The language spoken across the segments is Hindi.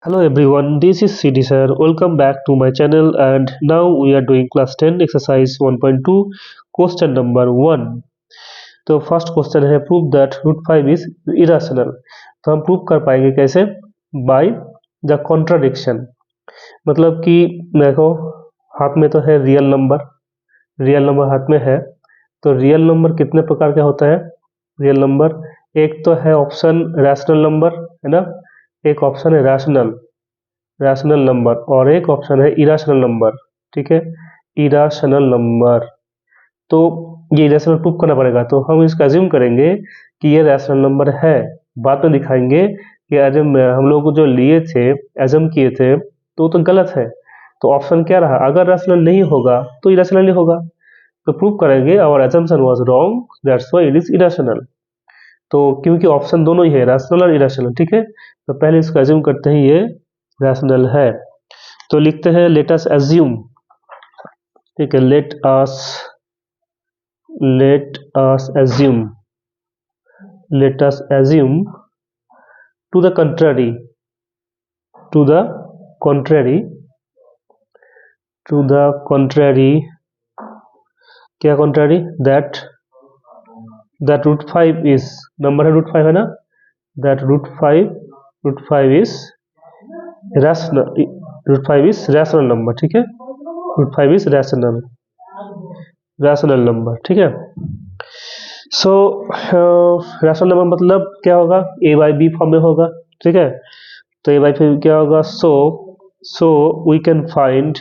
Hello everyone, this is CD sir. Welcome back to my channel and now we are doing class 10 exercise 1.2 question number 1. तो फर्स्ट क्वेश्चन है prove that root 5 is irrational. तो हम प्रूव कर पाएंगे कैसे? By the contradiction. मतलब कि देखो हाथ में तो है रियल नंबर हाथ में है। तो रियल नंबर कितने प्रकार का होता है? रियल नंबर एक तो है ऑप्शन रैशनल नंबर, है ना, एक ऑप्शन है रैशनल नंबर और एक ऑप्शन है इरेशनल नंबर। ठीक है, इरेशनल नंबर। तो ये इरेशनल प्रूव करना पड़ेगा, तो हम इसका एज्यूम करेंगे कि ये रैशनल नंबर है। बाद में दिखाएंगे कि एज्यूम हम लोग जो लिए थे, एज्यूम किए थे, तो गलत है। तो ऑप्शन क्या रहा? अगर रैशनल नहीं होगा तो इरेशनल ही होगा। तो प्रूव करेंगे our assumption was wrong, that's why it is irrational. तो क्योंकि ऑप्शन दोनों ही है, रैशनल और इरेशनल। ठीक है, तो पहले इसको एज्यूम करते हैं ये रैशनल है। तो लिखते हैं लेट अस एज्यूम। ठीक है, let us assume to the contrary क्या contrary? That root 5 is, number है रूट 5 है ना, that root 5 is rational number. ठीक है, रूट 5 इज रैशनल नंबर। ठीक है, सो रैशनल नंबर मतलब क्या होगा? ए बाई बी फॉर्म में होगा। ठीक है, तो ए बाई बी क्या होगा? So we can find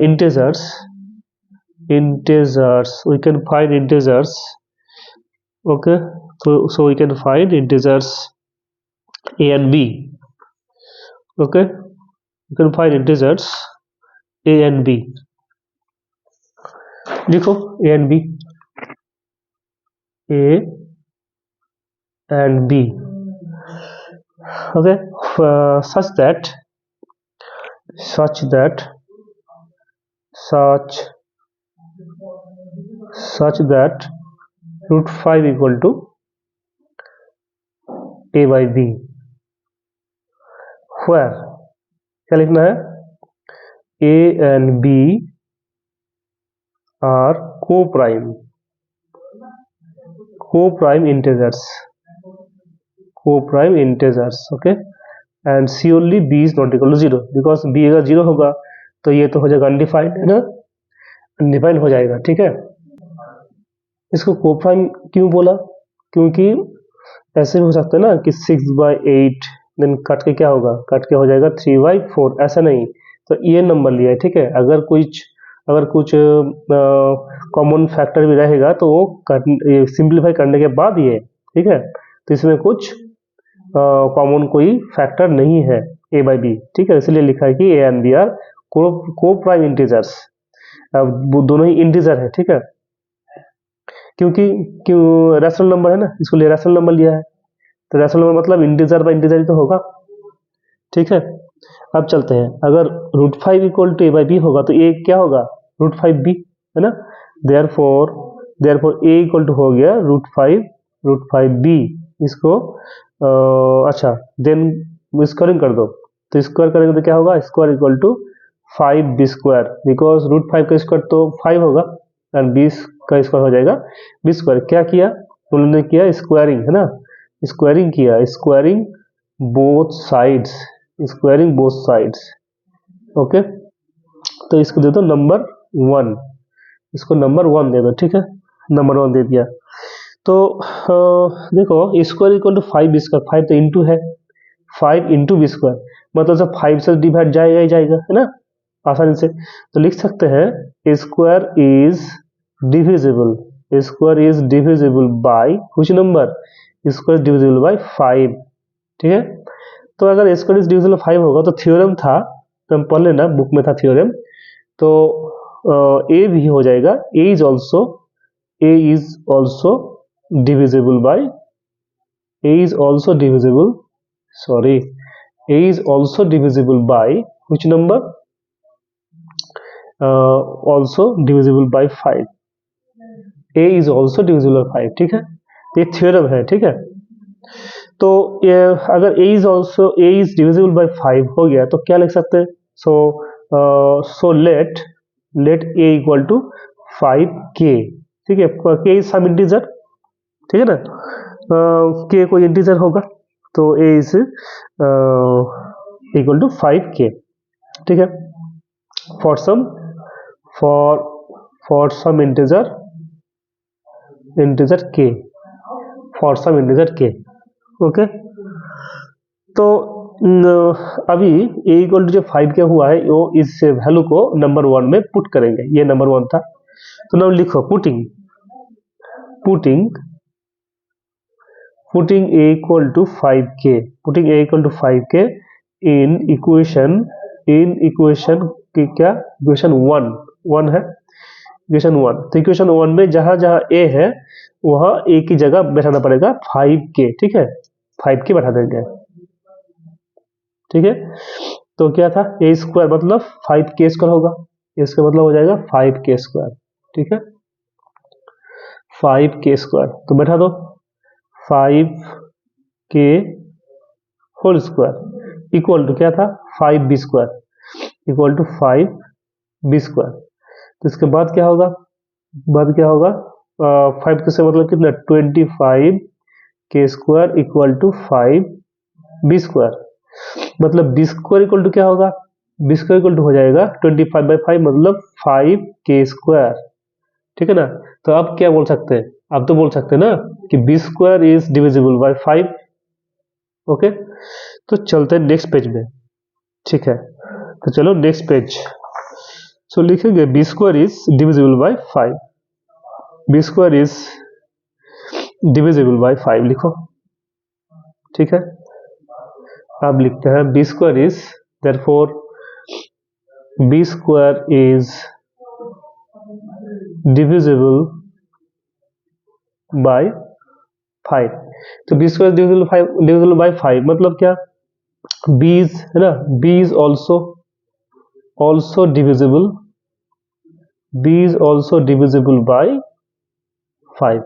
integers. We can find integers. Okay, so we can find integers a and b. Okay, you can find integers a and b. लिखो a and b, okay, such that root 5 equal to a by b, where क्या लिखना है? a and b are co-prime integers, okay, and surely b is not equal to 0, because b अगर 0 होगा तो ये तो हो जाएगा अनडिफाइंड, है ना, अनडिफाइंड हो जाएगा। ठीक है, इसको कोप्राइम क्यों बोला? क्योंकि ऐसे भी हो सकता है ना कि 6/8 देन कट के क्या होगा? कट के हो जाएगा 3/4, ऐसा नहीं। तो ये नंबर लिया है। ठीक है, अगर कुछ कॉमन फैक्टर भी रहेगा तो वो सिंप्लीफाई करने के बाद ये, ठीक है, तो इसमें कुछ कॉमन कोई फैक्टर नहीं है ए बाई बी। ठीक है, इसलिए लिखा है कि ए एंड बी आर को प्राइम इंटीजर्स। वो दोनों ही इंटीजर है। ठीक है, क्योंकि रैशनल नंबर है ना, इसको लिए रैशनल नंबर लिया है, तो रैशनल नंबर मतलब इंटीजर बाय इंटीजर ही तो होगा। ठीक है, अब चलते हैं, अगर root 5 equal to A by B होगा तो ए क्या होगा? रूट 5 बी, है ना, देयरफॉर ए इक्वल टू हो गया रूट 5 बी। इसको अच्छा देन स्क्वायरिंग कर दो, तो स्क्वायर करेंगे तो क्या होगा? Square equal to 5 B square, because root 5 का स्क्वायर तो 5 होगा एंड बी का स्क्वायर हो जाएगा बी स्क्वायर। क्या किया उन्होंने? किया स्क्वायरिंग, है ना, स्क्वायरिंग किया, स्क्वायरिंग बोथ साइड्स। ओके, तो इसको दे दो नंबर 1, इसको नंबर 1 दे दो। ठीक है, नंबर 1 दे दिया। तो देखो square equal to 5 B square, 5 तो इंटू है, 5 इंटू बी स्क्वायर, मतलब सब 5 से डिवाइड जाएगा ही जाएगा, है ना, आसानी से। तो लिख सकते हैं square is divisible by which number? Square divisible by 5। ठीक है, तो अगर स्क्वायर इज डिविजिबल 5 होगा तो थ्योरम था, तो हम पढ़ लेना, बुक में था थ्योरम। तो ए भी हो जाएगा, a is also divisible by a is also divisible by which number? Also divisible by 5, a is also divisible by 5। ठीक है, तो ये थ्योरम है, ठीक है। तो ये अगर a is divisible by 5 हो गया तो क्या लिख सकते हैं? So let a equal to 5k, ठीक है। k इज सम इंटीजर, ठीक है ना। k कोई इंटीजर होगा तो a is equal to 5k, ठीक है। For some integer k, for some integer k, okay. तो अभी a इक्वल टू जो 5 क्या हुआ है वो इस वैल्यू को नंबर 1 में पुट करेंगे, ये नंबर 1 था। तो नाउ लिखो putting a equal to 5k, putting a equal to 5k in equation की क्या, इक्वेशन 1 है, इक्वेशन 1। तो इक्वेशन 1 में जहां जहां a है वहां a की जगह बैठाना पड़ेगा 5k, ठीक है, 5k बैठा देंगे, ठीक है। तो क्या था, a स्क्वायर मतलब 5k स्क्वायर होगा, इसका मतलब हो जाएगा 5k स्क्वायर, ठीक है, 5k स्क्वायर। तो बैठा दो 5k whole square equal to क्या था, 5b square, equal to 5b square. तो इसके बाद क्या होगा, 5 से मतलब कितना, 25k square equal to 5b square. मतलब b स्क्वायर इक्वल टू क्या होगा, b स्क्वायर इक्वल टू हो जाएगा 25/5 मतलब 5k स्क्वायर, ठीक है ना। तो अब क्या बोल सकते हैं, अब तो बोल सकते हैं ना कि b square is divisible by 5, okay. तो चलते हैं नेक्स्ट पेज में, ठीक है। तो चलो नेक्स्ट पेज, सो लिखेंगे b square is divisible by 5, b square is divisible by 5 लिखो, ठीक है। अब लिखते हैं b square is, therefore b square is divisible by 5। तो b स्क्वायर डिविजिबल बाय 5 मतलब क्या, b इज, है ना, b is also divisible, b is also divisible by 5।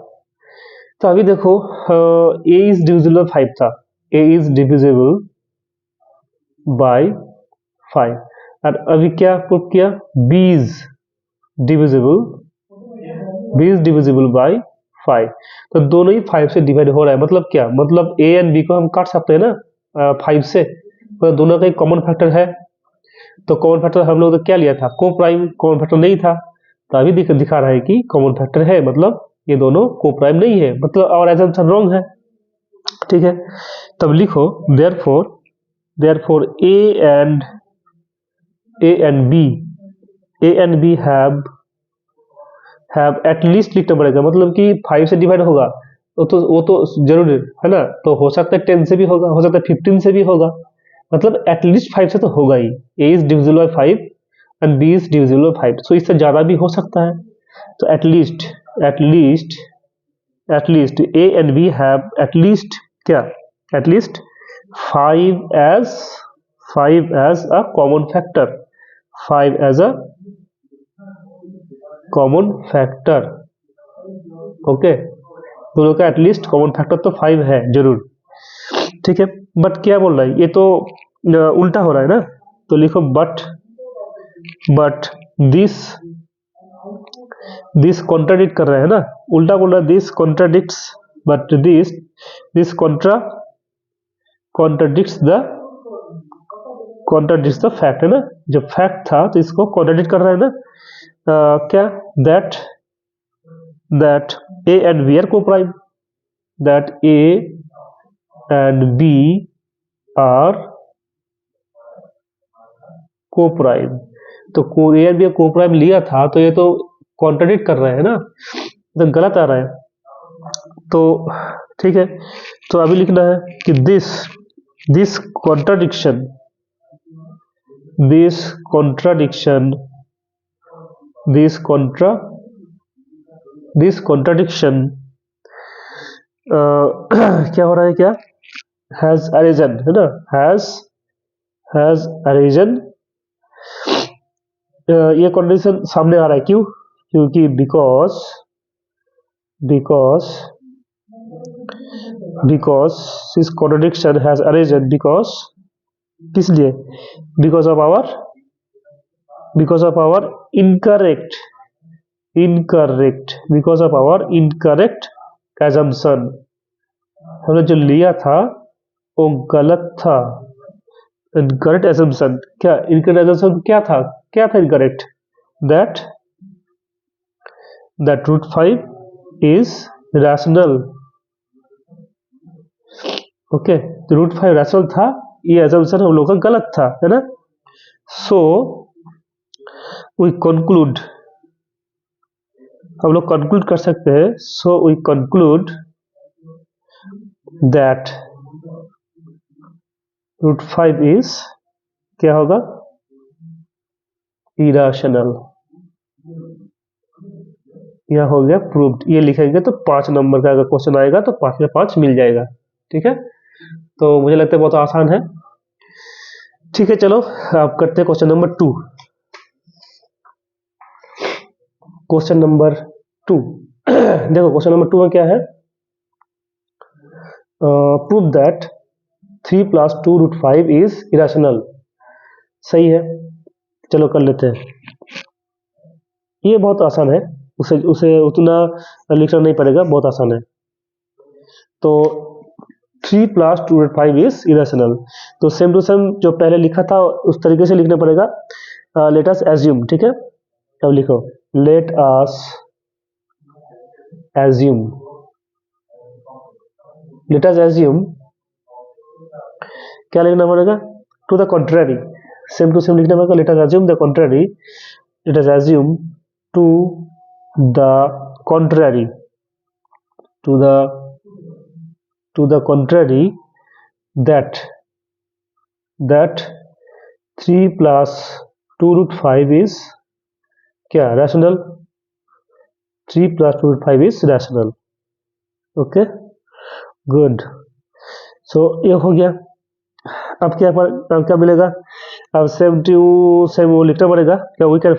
तो अभी देखो a इज डिविजिबल बाय 5 था, a इज डिविजिबल बाय 5, और अभी क्या प्रूव किया, b इज डिविजिबल बाय 5। तो दोनों ही 5 से डिवाइड हो रहा है, मतलब क्या, मतलब a एंड b को हम काट सकते हैं ना 5 से, तो दोनों का एक कॉमन फैक्टर है। तो कॉमन फैक्टर हम लोग तो क्या लिया था, को प्राइम, कॉमन फैक्टर नहीं था। तो अभी दिखा रहा है कि कॉमन फैक्टर है, मतलब ये दोनों को प्राइम नहीं है, मतलब और एजम्पशन रॉन्ग है, ठीक है। तब लिखो therefore a and b have at least लिखना पड़ेगा, मतलब कि 5 से डिवाइड होगा वो तो जरूर है ना। तो हो सकता है 10 से भी होगा, हो सकता है 15 से भी होगा, मतलब एटलीस्ट 5 से तो होगा ही। a is divisible by 5 and b is divisible by 5, so इससे ज्यादा भी हो सकता है। तो at least a and b have at least क्या, at least 5 as a common factor, 5 as a common factor, okay. दोनों का एटलीस्ट कॉमन फैक्टर तो 5 है जरूर, ठीक है। बट क्या बोल रहा है, ये तो उल्टा हो रहा है ना। तो लिखो बट दिस कॉन्ट्राडिक्ट कर रहा है ना, उल्टा बोल रहा है, this contradicts, but this contradicts the fact, है ना। जब फैक्ट था तो इसको कॉन्ट्राडिक्ट कर रहा है ना। क्या, that a and b are co-prime, that a and b are co-prime। तो a and b co-prime लिया था, तो ये तो कॉन्ट्राडिक्ट कर रहा है ना, तो गलत आ रहा है। तो ठीक है, तो अभी लिखना है कि दिस कॉन्ट्राडिक्शन क्या हो रहा है, क्या, हैज अरिजन, है ना, हैज अरिजन। ये कॉन्ट्राडिक्शन सामने आ रहा है, क्योंकि because because this contradiction has arisen because, किस लिए, because of our incorrect because of our incorrect assumption, हमने जो लिया था वो गलत था। इनकरेक्ट एजम्पशन, क्या इनकरेक्ट एजम्पशन क्या था incorrect, that root 5 is rational. Okay, तो रूट 5 रैशनल था, ये एजम्पशन हम लोग का गलत था, है ना। सो वी कंक्लूड, हम लोग कंक्लूड कर सकते हैं, so we conclude that root 5 is, क्या होगा, इरेशनल। यह हो गया प्रूव्ड। ये लिखेंगे तो 5 नंबर का अगर क्वेश्चन आएगा तो 5 में 5 मिल जाएगा। ठीक है, तो मुझे लगता है बहुत आसान है। ठीक है, चलो आप करते हैं क्वेश्चन नंबर 2। क्वेश्चन नंबर 2 देखो, क्वेश्चन नंबर 2 में क्या है, prove that 3 + 2 root 5 is irrational. सही है, चलो कर लेते हैं। ये बहुत आसान है, उसे उतना लिखना नहीं पड़ेगा, बहुत आसान है। तो 3 + 2 रूट 5 इज इरेशनल, तो सेम टू सेम जो पहले लिखा था उस तरीके से लिखना पड़ेगा। लेट अस एज्यूम, ठीक है, अब लिखो लेट अस एज्यूम, क्या लिखना पड़ेगा, to the contrary, same to same लिखना पड़ेगा। Let us assume the contrary, let us assume to the contrary, to the contrary that 3 + 2 root 5 is क्या, rational. 3 + 2 root 5 is rational. Okay, good. So ये हो गया। अब क्या मिलेगा, अब सेम टू सेम वो लिखना पड़ेगा क्या, वी कैन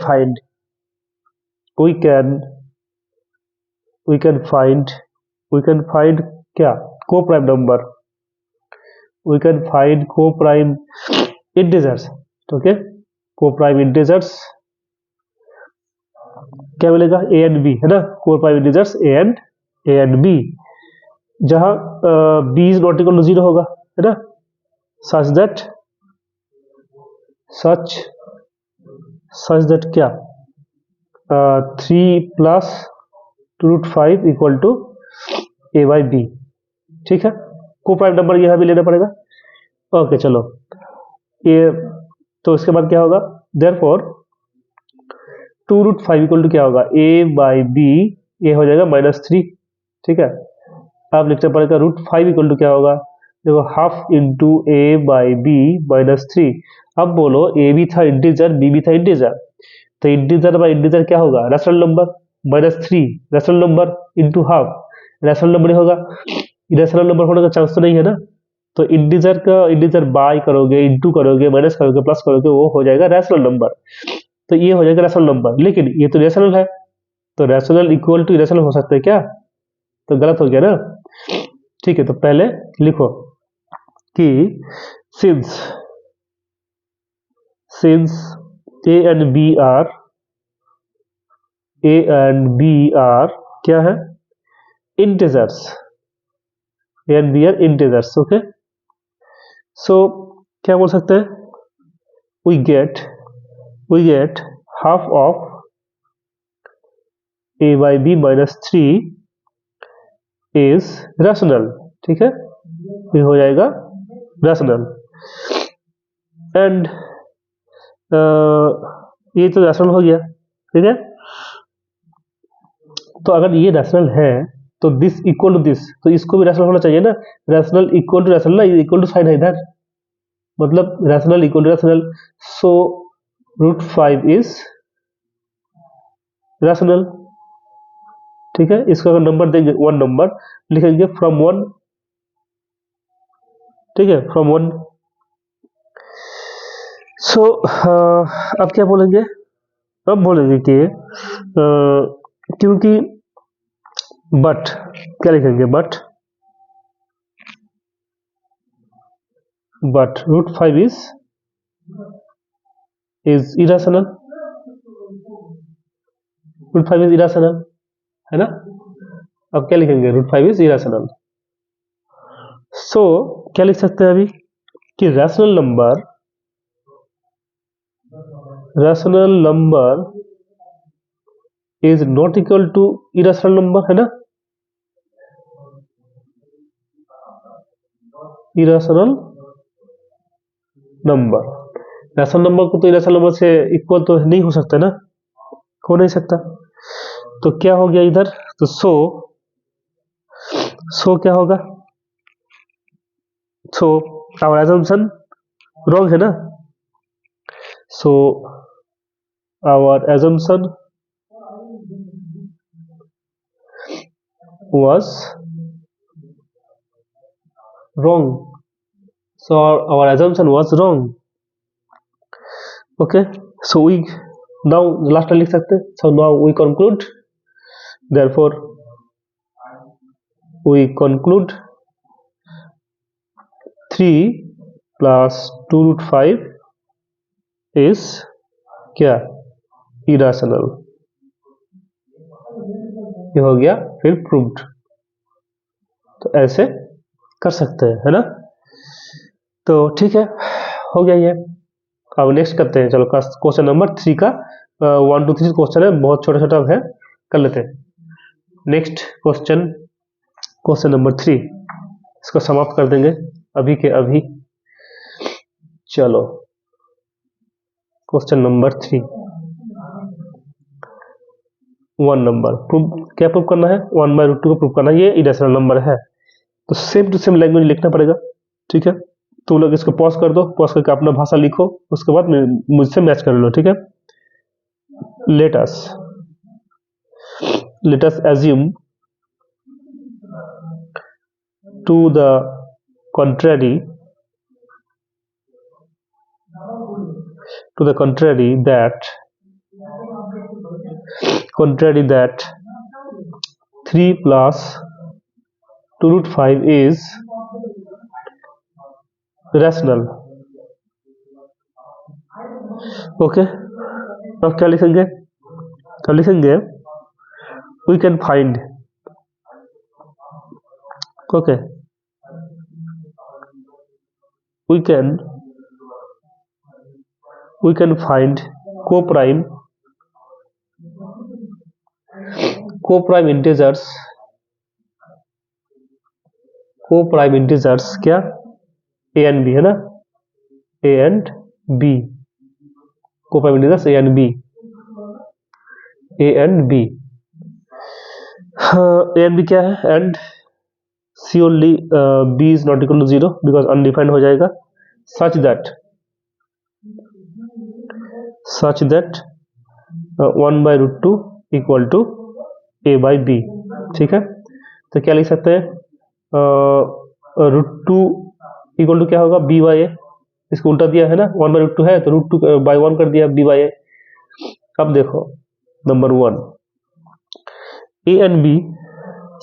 फाइंड क्या, coprime number, we can find coprime integers. Okay, coprime integers क्या मिलेगा, ए एंड बी, है ना, coprime integers a and b, जहां b is not equal to 0 होगा, है ना, सच दैट क्या, 3 + 2 रूट 5 इक्वल टू a/b। ठीक है, को-प्राइम नंबर यह भी लेना पड़ेगा। ओके, चलो ये, तो इसके बाद क्या होगा, देयरफॉर 2 रूट 5 इक्वल टू क्या होगा, a/b, ये हो जाएगा -3। ठीक है, अब लिखना पड़ेगा रूट 5 इक्वल टू क्या होगा, देखो हाफ इंटू a/b -3। अब बोलो a भी था इंटीजर, b भी था इंटीजर, तो इंटीजर बाय इंटीजर क्या होगा, rational number, -3 rational number into half rational number ही होगा। इरेशनल नंबर होने का चांस तो नहीं है ना, तो इंटीजर बाय करोगे, इंटू करोगे, माइनस करोगे, प्लस करोगे, वो हो जाएगा रैशनल नंबर, तो ये हो जाएगा रैशनल नंबर। लेकिन ये तो रैशनल है, तो रैशनल इक्वल टू इरेशनल हो सकता है क्या, तो गलत हो गया ना। ठीक है, तो पहले लिखो कि since a and b are क्या है, integers, a and b are integers. Okay, so क्या बोल सकते हैं, we get half of a/b -3 is rational. ठीक है, ये हो जाएगा रैशनल, एंड ये तो रैशनल हो गया। ठीक है, तो अगर ये रैशनल है तो दिस इक्वल टू दिस, तो इसको भी रैशनल होना चाहिए ना, रैशनल इक्वल टू रैशनल ना, इक्वल टू साइन है इधर, मतलब rational equal to rational, so root 5 is rational. ठीक है, इसका अगर नंबर देंगे 1 नंबर लिखेंगे फ्रॉम 1। ठीक है, फ्रॉम 1। सो अब क्या बोलेंगे, अब बोलेंगे कि क्योंकि बट, क्या लिखेंगे, but but root 5 is irrational. Root 5 is irrational है ना. अब क्या लिखेंगे, रूट 5 इज इरेशनल. सो क्या लिख सकते हैं अभी कि rational number is not equal to irrational number है ना. इरेशनल नंबर, रैशनल नंबर को तो इरेशनल नंबर से इक्वल तो नहीं हो सकता ना, हो नहीं सकता. तो क्या हो गया इधर, तो सो क्या होगा, सो आवर assumption wrong है ना. So our assumption was wrong. So our assumption was wrong. Okay, so we now last लिख सकते हैं. So now we conclude, therefore we conclude 3 plus 2 root 5 is क्या, irrational. ये हो गया फिर प्रूव्ड. तो ऐसे कर सकते हैं है ना. तो ठीक है, हो गया ये. अब नेक्स्ट करते हैं, चलो क्वेश्चन नंबर 3 का 1 2 3 क्वेश्चन है, बहुत छोटा छोटा है, कर लेते हैं. नेक्स्ट क्वेश्चन नंबर 3, इसको समाप्त कर देंगे अभी के अभी. चलो क्वेश्चन नंबर 3, 1 नंबर क्या प्रूव करना है, 1 बाय रूट 2 को प्रूव करना है. ये इरेशनल नंबर है, तो सेम टू सेम लैंग्वेज लिखना पड़ेगा. ठीक है, तो लोग इसको पॉज कर दो, पॉज करके अपना भाषा लिखो, उसके बाद मुझसे मैच कर लो. ठीक है, let us assume to the contrary that 3 plus 2 root 5 is rational. Okay, अब क्या लिखेंगे, we can find, okay, we can find co-prime integers क्या, a and b है ना, a and b, co-prime integers a and b. a and b क्या है, and c only b is not equal to 0 because undefined हो जाएगा, such that 1 by root 2 equal to a by b. ठीक है, तो क्या लिख सकते हैं, रूट 2 इक्वल टू क्या होगा, b by a. इसको उल्टा दिया है ना, 1 by रूट 2 है तो रूट 2 by 1 कर दिया, b by a. अब देखो number 1, a and b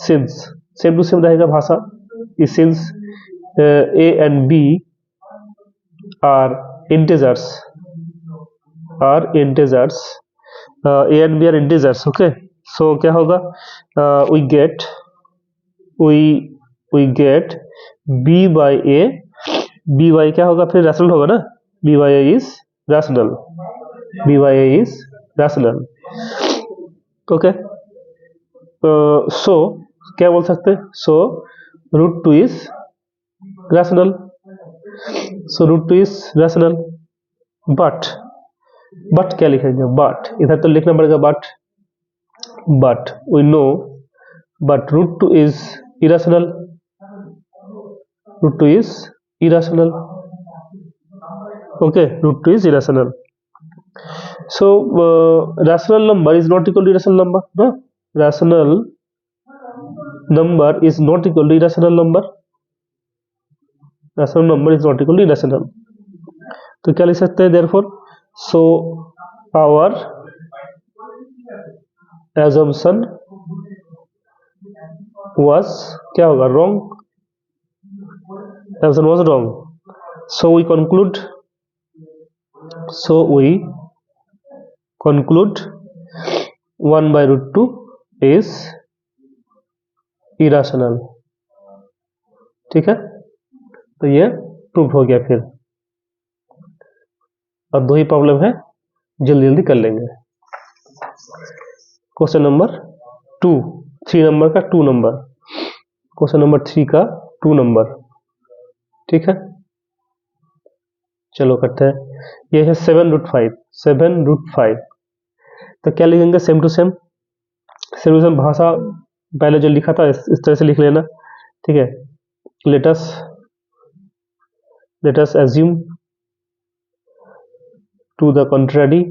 since same to same रहेगा भाषा, since a and b are integers, a and b are integers. okay, so क्या होगा, we get b by a, b by क्या होगा, फिर रैशनल होगा ना, b by a is rational. Okay, so क्या बोल सकते हैं, so root 2 is rational. But क्या लिखेंगे, बट इधर तो लिखना पड़ेगा, but we know, but root 2 is irrational. Okay, root 2 is irrational. So rational number is not equal to irrational number, no? Rational number is not equal to irrational number. तो क्या लिख सकते हैं, therefore so our assumption was क्या होगा, wrong. So we conclude 1 by root 2 is irrational. ठीक है, तो ये प्रूव हो गया। फिर अब 2 ही प्रॉब्लम है, जल्दी जल्दी कर लेंगे। क्वेश्चन नंबर 2, 3 नंबर का 2 नंबर, क्वेश्चन नंबर 3 का 2 नंबर। ठीक है, चलो करते हैं। ये है 7√5। तो क्या लिखेंगे? सेम टू सेम भाषा पहले जो लिखा था इस तरह से लिख लेना। ठीक है, let us assume to the contrary,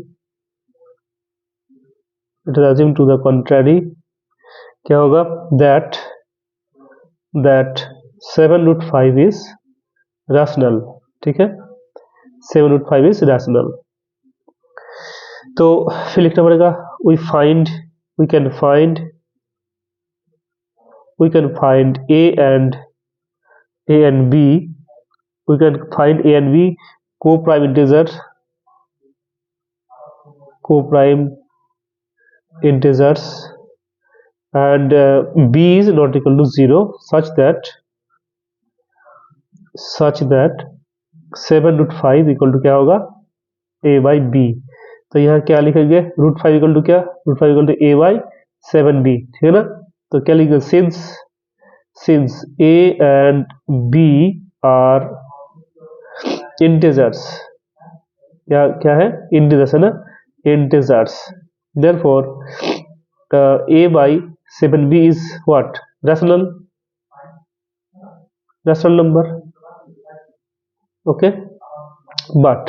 क्या होगा? that 7√5 is rational। ठीक है, 7√5 is rational। तो फिर लिखना पड़ेगा we can find a and b, we can find a and b co-prime integers and b is not equal to 0 such that 7√5 equal to क्या होगा? a by b। तो यहाँ क्या लिखेंगे? √5 इक्वल टू क्या? √5 equal to a by 7b। ठीक है ना, तो क्या लिखेंगे? since a and b are integers, क्या है? integers है ना, integers, therefore a by 7b is what? rational number। okay, but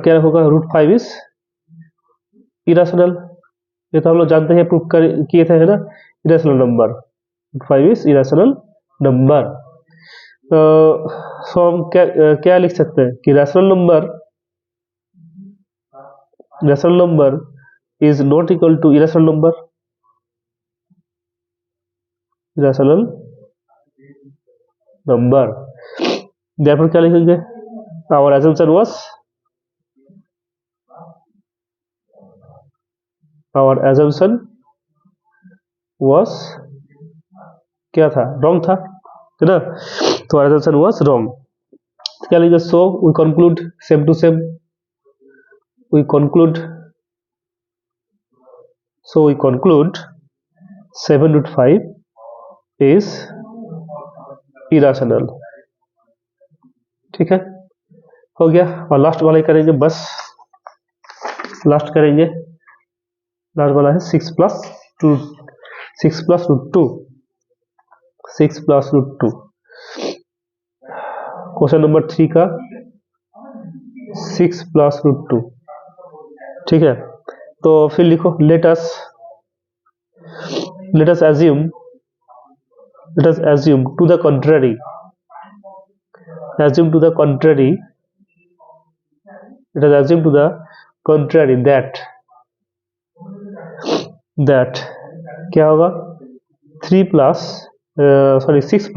क्या होगा? √5 is irrational। ये तो हम लोग जानते हैं, प्रूफ किए थे, है ना, irrational number. √5 is irrational number. So हम क्या लिख सकते हैं कि rational number is not equal to irrational number। therefore क्या लिखेंगे? our assumption was क्या था? रॉन्ग था, है ना, तो our assumption was wrong। क्या लिखेंगे? so we conclude same to same, we conclude 7/5 is irrational। ठीक है, हो गया। और लास्ट वाला ही करेंगे, बस लास्ट करेंगे। लास्ट वाला है 6 + √2। 6 + √2 क्वेश्चन नंबर 3 का 6 + √2। ठीक है, तो फिर लिखो let us assume to the contrary that क्या होगा? 6 +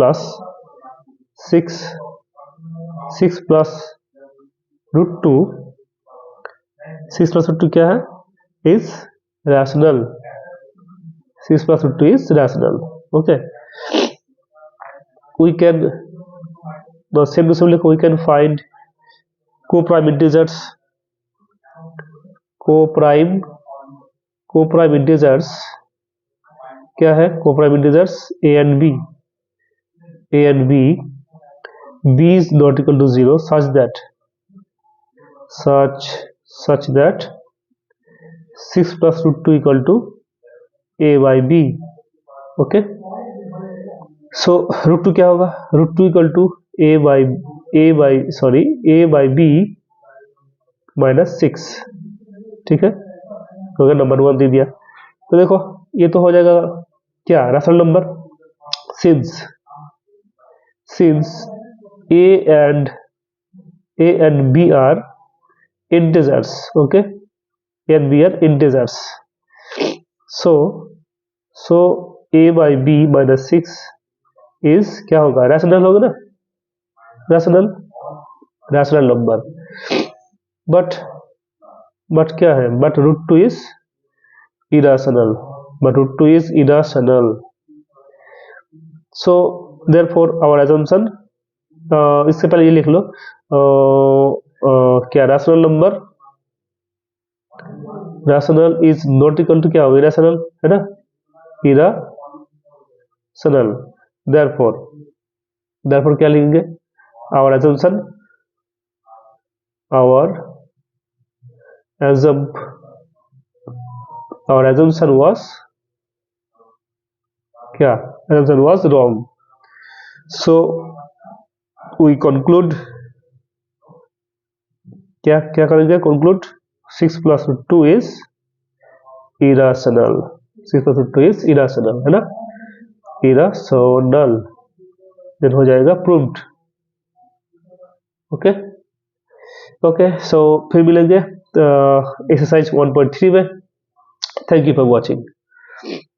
√2 6 + √2 क्या है? is rational। 6 + √2 is rational। okay, we can same to same लिखो, we can find co-prime integers क्या है? co-prime integers a and b b is not equal to 0 such that 6 + √2 equal to a by b। Okay, so √2 क्या होगा? √2 equal to a by b -6। ठीक है, तो अगर नंबर 1 दे दिया तो देखो ये तो हो जाएगा क्या? Rational number. since a and b are integers। okay, a and b are integers, so a by b -6 is क्या होगा? रैशनल होगा ना, रैशनल। Rational number. बट क्या है, but root two is irrational, but root 2 is irrational. So therefore our assumption, इससे पहले ये लिख लो, क्या rational number, rational is not equal to क्या होगा, इरेशनल है ना, इरेशनल। देयरफॉर देयरफॉर क्या लिखेंगे, our assumption, our assumption was क्या, assumption was wrong. So we conclude, क्या क्या करेंगे, conclude 6 plus 2 is irrational, 6 plus 2 is irrational है ना, irrational, then हो जाएगा proved। ओके ओके, सो फिर मिलेंगे एक्सरसाइज 1.3 में। Thank you for watching.